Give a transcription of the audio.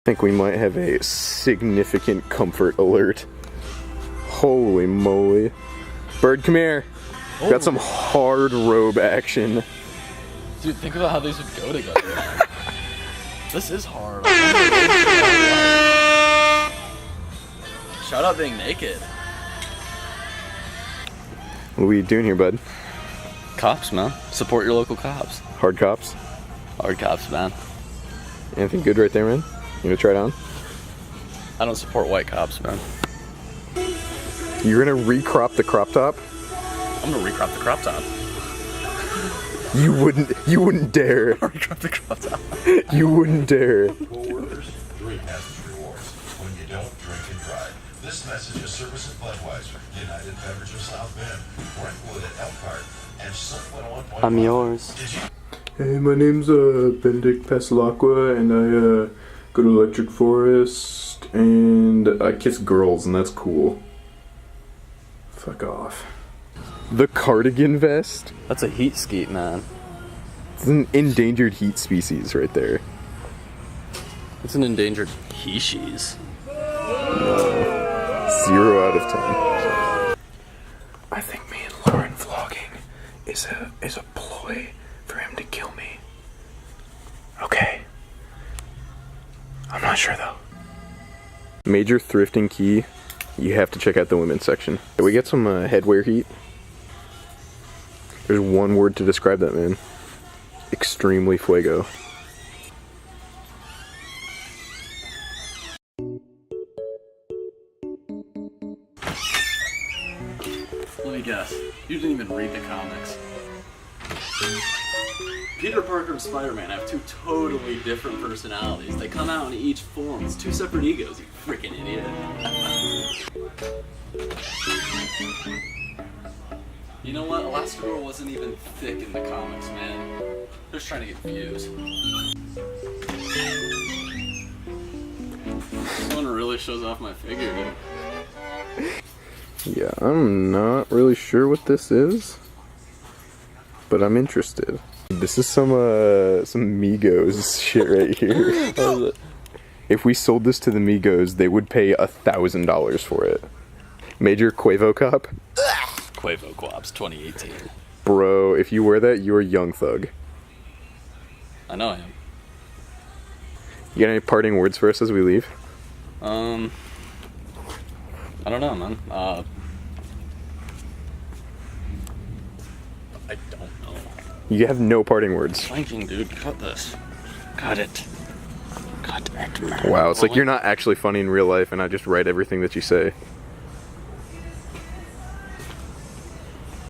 I think we might have a significant comfort alert. Holy moly. Bird, come here. Oh. Got some hard robe action. Dude, think about how these would go together. This is hard. Shout out being naked. What are we doing here, bud? Cops, man. Support your local cops. Hard cops? Hard cops, man. Anything good right there, man? You gonna try it on? I don't support white cops, man. You're gonna recrop the crop top? I'm gonna recrop the crop top. You wouldn't dare. Recrop the crop top. You wouldn't dare. Co-workers, 3 passage rewards when you don't drink and drive. This message is service of Budweiser, United Beverage of South Bend, Brentwood at Elkhart, and Sun 101.1. I'm yours. Hey, my name's Benedict Pasalacqua, and I go to Electric Forest, and I kiss girls, and that's cool. Fuck off. The cardigan vest? That's a heat skeet, man. It's an endangered heat species right there. It's an endangered species. 0 out of 10. I think me and Lauren vlogging is a ploy for him to kill me. Okay. I'm not sure though. Major thrifting key. You have to check out the women's section. We get some headwear heat. There's one word to describe that, man. Extremely fuego. Let me guess. You didn't even read the comics. Peter Parker and Spider-Man have 2 totally different personalities. They come out in each form. It's 2 separate egos, you freaking idiot. You know what? Elastigirl wasn't even thick in the comics, man. They're just trying to get views. This one really shows off my figure, dude. Yeah, I'm not really sure what this is, but I'm interested. This is some Migos shit right here. If we sold this to the Migos, they would pay $1,000 for it. Major Quavo cop? Quavo Quaps 2018. Bro, if you wear that, you're a young thug. I know I am. You got any parting words for us as we leave? I don't know, man. I don't know. You have no parting words. Flanking, dude. Cut this. Cut it. Cut it, man. Wow, it's like you're not actually funny in real life and I just write everything that you say.